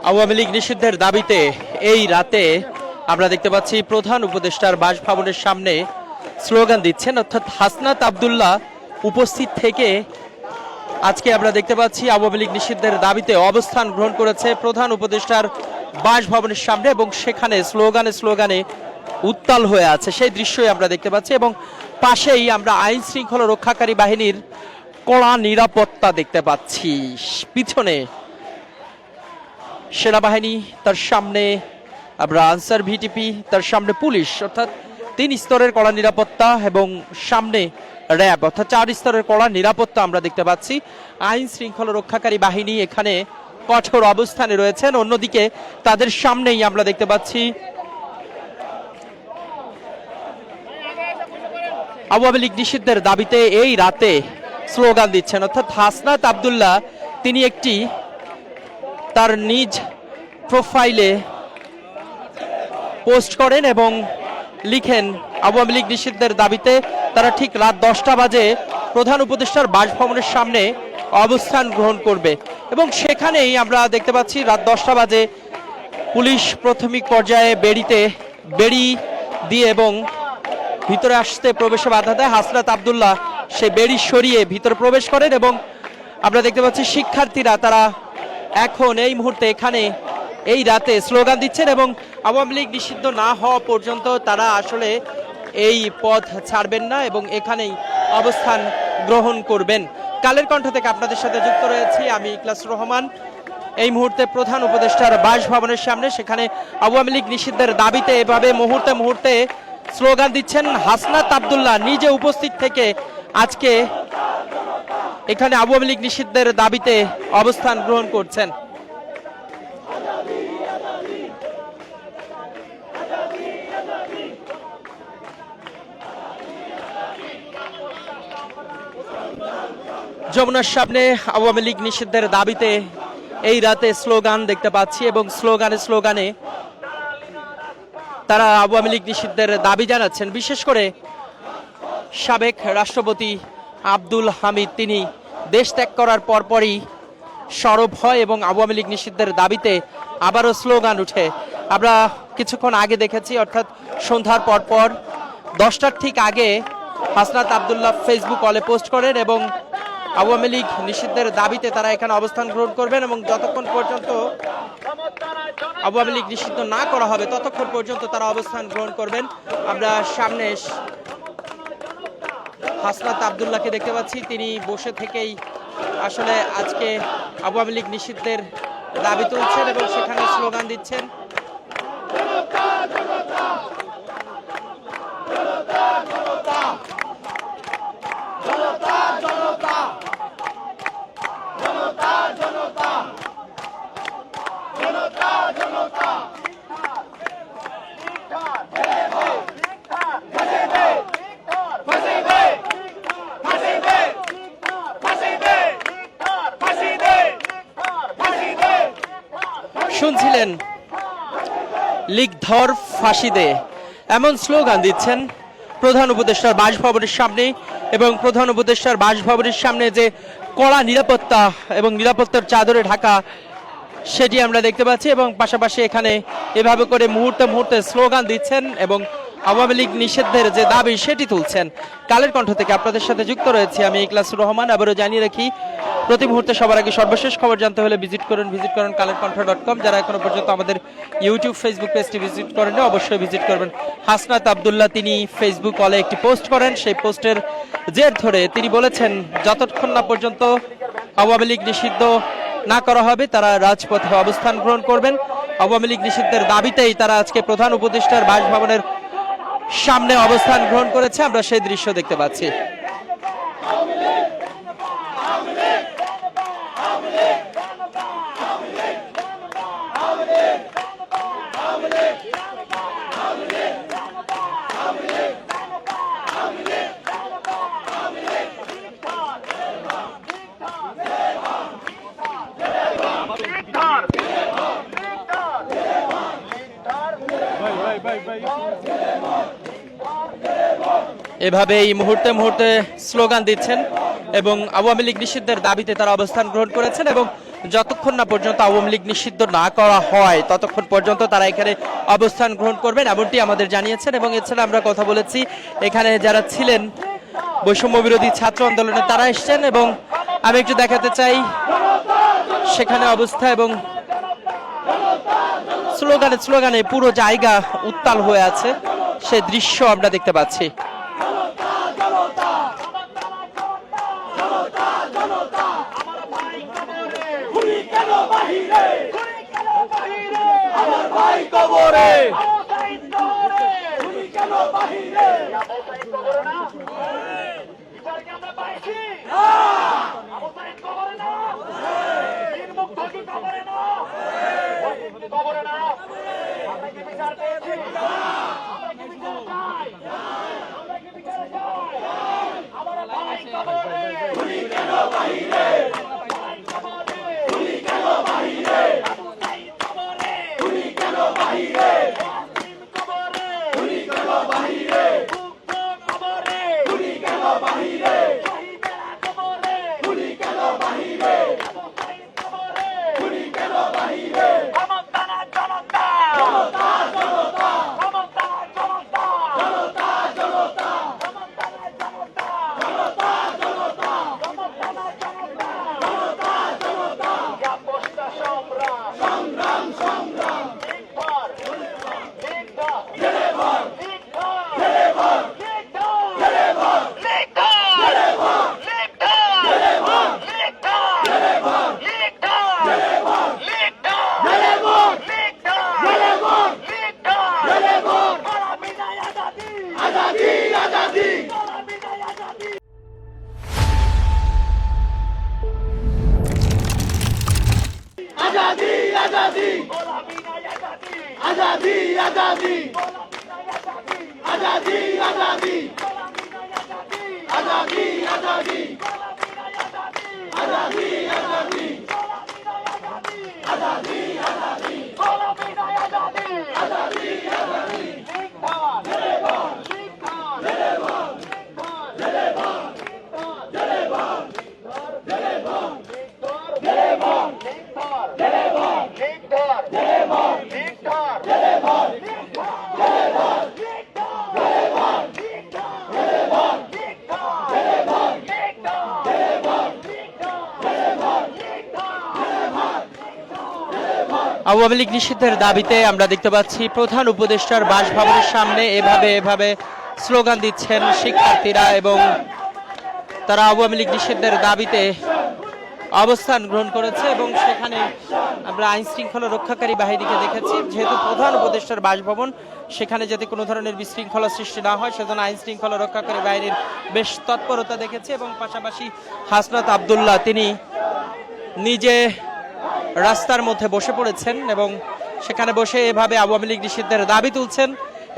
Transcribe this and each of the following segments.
আওয়ামী লীগ নিষিদ্ধের দাবিতে এই রাতে আমরা দেখতে পাচ্ছি প্রধান উপদেষ্টার বাসভবনের সামনে স্লোগান দিচ্ছেন, অর্থাৎ হাসনাত আব্দুল্লাহ উপস্থিত থেকে আজকে আমরা দেখতে পাচ্ছি আওয়ামী লীগ নিষিদ্ধের দাবিতে অবস্থান গ্রহণ করেছে প্রধান উপদেষ্টার বাসভবনের সামনে এবং সেখানে স্লোগানে উত্তাল হয়ে আছে সেই দৃশ্যই আমরা দেখতে পাচ্ছি এবং পাশেই আমরা আইন শৃঙ্খলা রক্ষাকারী বাহিনীর কড়া নিরাপত্তা দেখতে পাচ্ছি। পিছনে সেনাবাহিনী, তার সামনে আমরা আনসার ভিটিপি, তার সামনে পুলিশ, অর্থাৎ 3 স্তরের কড়া নিরাপত্তা এবং সামনে র্যাব, অর্থাৎ 4 স্তরের কড়া নিরাপত্তা আমরা দেখতে পাচ্ছি। আইন শৃঙ্খলা রক্ষাকারী বাহিনী এখানে কঠোর অবস্থানে রয়েছেন। অন্যদিকে তাদের সামনেই আমরা দেখতে পাচ্ছি আওয়ামী লীগ নিষিদ্ধের দাবিতে এই রাতে স্লোগান দিচ্ছেন, অর্থাৎ হাসনাত আব্দুল্লাহ তিনি একটি তার নিজ প্রোফাইলে পোস্ট করেন এবং লিখেন আওয়ামী লীগ নিষিদ্ধের দাবিতে তারা ঠিক রাত 10টা বাজে প্রধান উপদেষ্টার বাসভবনের সামনে অবস্থান গ্রহণ করবে এবং সেখানেই আমরা দেখতে পাচ্ছি রাত 10টা বাজে পুলিশ প্রাথমিক পর্যায়ে বেড়ি দিয়ে এবং ভিতরে আসতে প্রবেশে বাধা দেয়। হাসনাত আব্দুল্লাহ সে বেড়ি সরিয়ে ভিতরে প্রবেশ করেন এবং আমরা দেখতে পাচ্ছি শিক্ষার্থীরা তারা এখন এই মুহূর্তে এখানে এই রাতে স্লোগান দিচ্ছেন এবং আওয়ামী লীগ নিষিদ্ধ না হওয়া পর্যন্ত তারা আসলে এই পথ ছাড়বেন না এবং এখানেই অবস্থান গ্রহণ করবেন। কালের কণ্ঠ থেকে আপনাদের সাথে যুক্ত রয়েছি আমি ইকলাসুর রহমান। এই মুহূর্তে প্রধান উপদেষ্টার বাসভবনের সামনে সেখানে আওয়ামী লীগ নিষিদ্ধের দাবিতে এভাবে মুহূর্তে স্লোগান দিচ্ছেন হাসনাত আব্দুল্লাহ নিজে উপস্থিত থেকে আজকে এখানে আওয়ামী লীগ নিষিদ্ধের দাবিতে অবস্থান গ্রহণ করছেন। যমুনার সামনে আওয়ামী লীগ নিষিদ্ধের দাবিতে এই রাতে স্লোগান দেখতে পাচ্ছি এবং স্লোগানে তারা আওয়ামী লীগ নিষিদ্ধের দাবি জানাচ্ছেন। বিশেষ করে সাবেক রাষ্ট্রপতি আব্দুল হামিদ তিনি দেশ ত্যাগ করার পরপরই সরব হয় এবং আওয়ামী লীগ নিষিদ্ধের দাবিতে আবারও স্লোগান উঠে। আমরা কিছুক্ষণ আগে দেখেছি, অর্থাৎ সন্ধ্যার পর 10টার ঠিক আগে হাসনাত আব্দুল্লাহ ফেসবুক ওয়ালে পোস্ট করেন এবং আওয়ামী লীগ নিষিদ্ধের দাবিতে তারা এখানে অবস্থান গ্রহণ করবেন এবং যতক্ষণ পর্যন্ত আওয়ামী লীগ নিষিদ্ধ না করা হবে ততক্ষণ পর্যন্ত তারা অবস্থান গ্রহণ করবেন। আমরা সামনে হাসনাত আব্দুল্লাহকে দেখতে পাচ্ছি, তিনি বসে থেকেই আসলে আজকে আওয়ামী লীগ নিষিদ্ধের দাবি তুলছেন এবং সেখানে স্লোগান দিচ্ছেন। শুনছিলেন লীগ ধর ফাঁসি দে, এমন স্লোগান দিচ্ছেন প্রধান উপদেষ্টার বাসভবনের সামনে এবং প্রধান উপদেষ্টার বাসভবনের সামনে যে কড়া নিরাপত্তা এবং নিরাপত্তার চাদরে ঢাকা সেটি আমরা দেখতে পাচ্ছি এবং পাশাপাশি এখানে এভাবে করে মুহূর্তে স্লোগান দিচ্ছেন এবং আওয়ামী লীগ নিষিদ্ধের যে দাবি সেটি তুলছেন। কালের কণ্ঠ থেকে আপনাদের সাথে যুক্ত রয়েছি আমি ইকলাসুর রহমান। আবারও জানিয়ে রাখি, প্রতি মুহূর্তে সবার আগে সর্বশেষ খবর জানতে হলে ভিজিট করুন kalerkontho.com। যারা এখনো পর্যন্ত আমাদের ইউটিউব ফেসবুক পেজটি ভিজিট করেন অবশ্যই ভিজিট করবেন। হাসনাত আব্দুল্লাহ তিনি ফেসবুক ওয়ালে একটি পোস্ট করেন, সেই পোস্টের জের ধরে তিনি বলেছেন যতক্ষণ না পর্যন্ত আওয়ামী লীগ নিষিদ্ধ না করা হবে তারা রাজপথে অবস্থান গ্রহণ করবেন। আওয়ামী লীগ নিষিদ্ধের দাবিতেই তারা আজকে প্রধান উপদেষ্টার বাসভবনের সামনে অবস্থান গ্রহণ করেছে। আমরা সেই দৃশ্য দেখতে পাচ্ছি। এভাবে এই মুহূর্তে স্লোগান দিচ্ছেন এবং আওয়ামী লীগ নিষিদ্ধের দাবিতে তারা অবস্থান গ্রহণ করেছেন এবং যতক্ষণ না পর্যন্ত আওয়ামী লীগ নিষিদ্ধ না করা হয় ততক্ষণ পর্যন্ত তারা এখানে অবস্থান গ্রহণ করবেন এমনটি আমাদের জানিয়েছেন। এবং এছাড়া আমরা কথা বলেছি এখানে যারা ছিলেন বৈষম্য বিরোধী ছাত্র আন্দোলনে তারা এসছেন এবং আমি একটু দেখাতে চাই সেখানে অবস্থা এবং স্লোগানে পুরো জায়গা উত্তাল হয়ে আছে সে দৃশ্য আমরা দেখতে পাচ্ছি। আওয়ামী লীগ নিষিদ্ধের দাবিতে আমরা দেখতে পাচ্ছি প্রধান উপদেষ্টার বাসভবনের সামনে এভাবে স্লোগান দিচ্ছেন শিক্ষার্থীরা এবং তারা আওয়ামী লীগ নিষিদ্ধের দাবিতে অবস্থান গ্রহণ করেছে এবং সেখানে আমরা আইন শৃঙ্খলা রক্ষাকারী বাহিনীকে দেখেছি যেহেতু প্রধান উপদেষ্টার বাসভবন সেখানে যাতে কোনো ধরনের বিশৃঙ্খলা সৃষ্টি না হয় সেজন্য আইন শৃঙ্খলা রক্ষাকারী বাহিনীর বেশ তৎপরতা দেখেছি এবং পাশাপাশি হাসনাত আব্দুল্লাহ তিনি নিজে রাস্তার মধ্যে বসে পড়েছেন এবং সেখানে বসে এভাবে আওয়ামী লীগ নিষিদ্ধের দাবি তুলছেন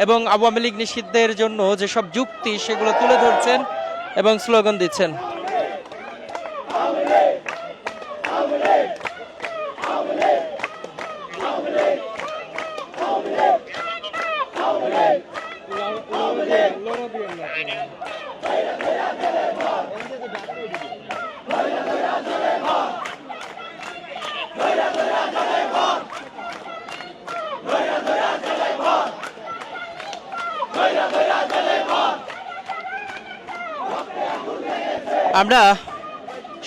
এবং আওয়ামী লীগ নিষিদ্ধের জন্য যেসব যুক্তি সেগুলো তুলে ধরছেন এবং স্লোগান দিচ্ছেন। আমরা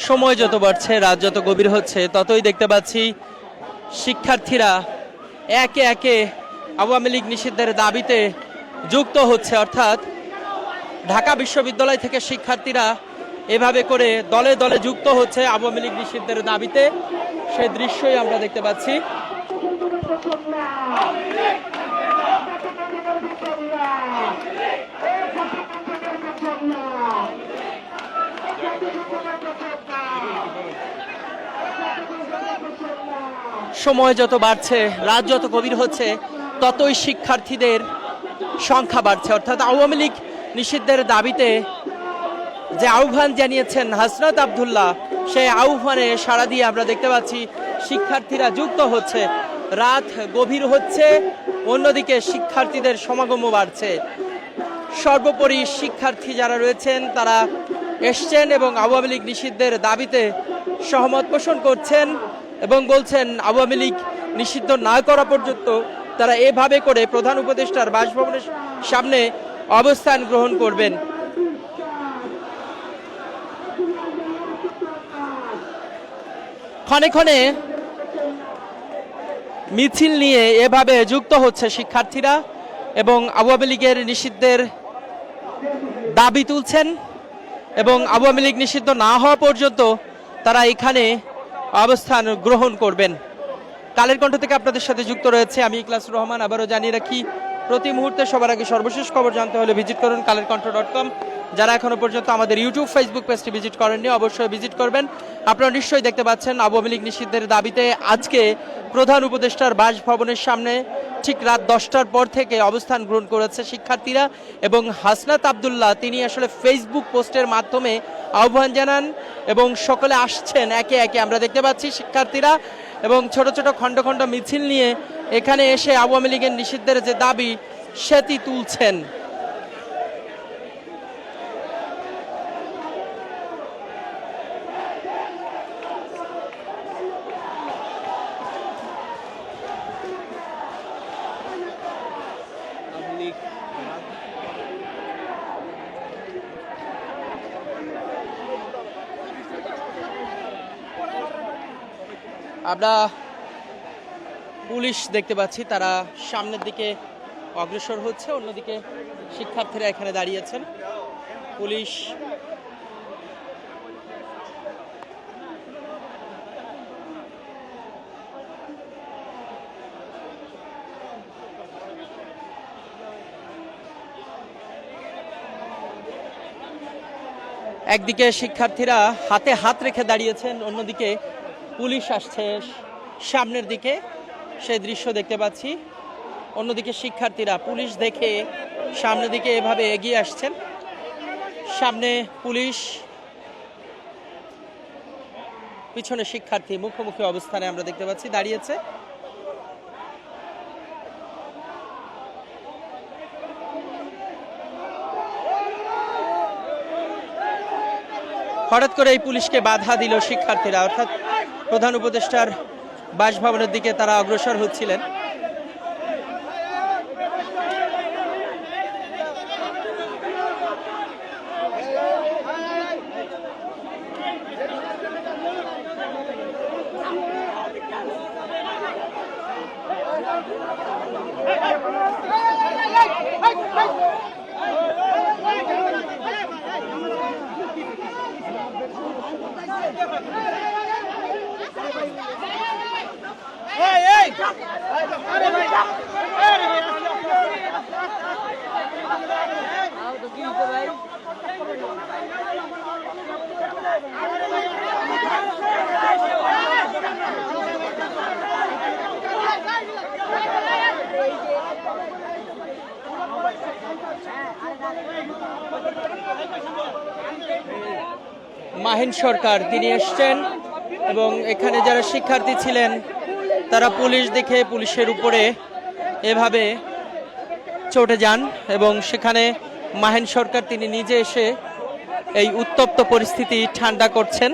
সময় যত বাড়ছে রাত যত গভীর হচ্ছে ততই দেখতে পাচ্ছি শিক্ষার্থীরা একে একে আওয়ামী লীগ নিষিদ্ধের দাবিতে যুক্ত হচ্ছে অর্থাৎ ঢাকা বিশ্ববিদ্যালয় থেকে শিক্ষার্থীরা এভাবে করে দলে দলে যুক্ত হচ্ছে আওয়ামী লীগ নিষিদ্ধের দাবিতে সেই দৃশ্যই আমরা দেখতে পাচ্ছি। সময় যত বাড়ছে রাত যত গভীর হচ্ছে ততই শিক্ষার্থীদের সংখ্যা বাড়ছে অর্থাৎ আওয়ামী লীগ নিষিদ্ধের দাবিতে যে আহ্বান জানিয়েছেন হাসনাত আব্দুল্লাহ সেই আহ্বানে সাড়া দিয়ে আমরা দেখতে পাচ্ছি শিক্ষার্থীরা যুক্ত হচ্ছে। রাত গভীর হচ্ছে, অন্যদিকে শিক্ষার্থীদের সমাগমও বাড়ছে। সর্বোপরি শিক্ষার্থী যারা রয়েছেন তারা এসছেন এবং আওয়ামী লীগ নিষিদ্ধের দাবিতে সহমত পোষণ করছেন এবং বলছেন আওয়ামী লীগ নিষিদ্ধ না করা পর্যন্ত তারা এভাবে করে প্রধান উপদেষ্টার বাসভবনের সামনে অবস্থান গ্রহণ করবেন। ক্ষণে ক্ষণে মিছিল নিয়ে এভাবে যুক্ত হচ্ছে শিক্ষার্থীরা এবং আওয়ামী লীগের নিষিদ্ধের দাবি তুলছেন এবং আওয়ামী লীগ নিষিদ্ধ না হওয়া পর্যন্ত তারা এখানে অবস্থান গ্রহণ করবেন। কালের কণ্ঠ থেকে আপনাদের সাথে যুক্ত রয়েছে আমি ইখলাসুর রহমান। আবারও জানিয়ে রাখি, প্রতি মুহূর্তে সবার আগে সর্বশেষ খবর জানতে হলে ভিজিট করুন kalerkontho.com। যারা এখনো পর্যন্ত আমাদের ইউটিউব ফেসবুক পেজটি ভিজিট করেননি অবশ্যই ভিজিট করবেন। আপনারা নিশ্চয়ই দেখতে পাচ্ছেন আওয়ামী লীগ নিষিদ্ধের দাবিতে আজকে প্রধান উপদেষ্টার বাসভবনের সামনে ঠিক রাত 10টার পর থেকে অবস্থান গ্রহণ করেছে শিক্ষার্থীরা এবং হাসনাত আব্দুল্লাহ তিনি আসলে ফেসবুক পোস্টের মাধ্যমে আহ্বান জানান এবং সকলে আসছেন একে একে। আমরা দেখতে পাচ্ছি শিক্ষার্থীরা এবং ছোট ছোট খণ্ড খণ্ড মিছিল নিয়ে এখানে এসে আওয়ামী লীগের নিষিদ্ধের যে দাবি সেটি তুলছেন। আমরা পুলিশ দেখতে পাচ্ছি তারা সামনের দিকে অগ্রসর হচ্ছে, অন্যদিকে শিক্ষার্থীরা এখানে দাঁড়িয়েছেন। পুলিশ একদিকে শিক্ষার্থীরা হাতে হাত রেখে দাঁড়িয়েছেন, অন্যদিকে পুলিশ আসছে সামনের দিকে, সেই দৃশ্য দেখতে পাচ্ছি। অন্যদিকে শিক্ষার্থীরা পুলিশ দেখে সামনের দিকে এভাবে এগিয়ে আসছেন। সামনে পুলিশ, পিছনে শিক্ষার্থী মুখোমুখি অবস্থানে আমরা দেখতে পাচ্ছি দাঁড়িয়েছে। হঠাৎ করে এই পুলিশকে বাধা দিল শিক্ষার্থীরা, অর্থাৎ প্রধান উপদেষ্টার বাসভবনের দিকে তারা অগ্রসর হচ্ছিলেন। মাহিন সরকার তিনি এসছেন এবং এখানে যারা শিক্ষার্থী ছিলেন তারা পুলিশ দেখে পুলিশের উপরে এভাবে চটে যান এবং সেখানে মাহিন সরকার তিনি নিজে এসে এই উত্তপ্ত পরিস্থিতি ঠান্ডা করছেন।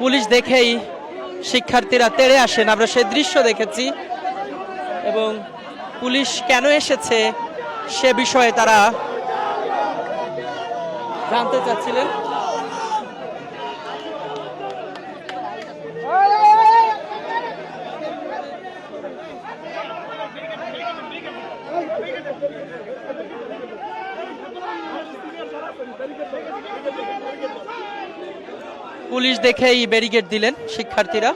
পুলিশ দেখেই শিক্ষার্থীরা তেড়ে আসেন, আমরা সেই দৃশ্য দেখেছি এবং পুলিশ কেন এসেছে সে বিষয়ে তারা জানতে চাচ্ছিলেন। পুলিশ দেখেই ব্যারিকেড দিলেন শিক্ষার্থীরা।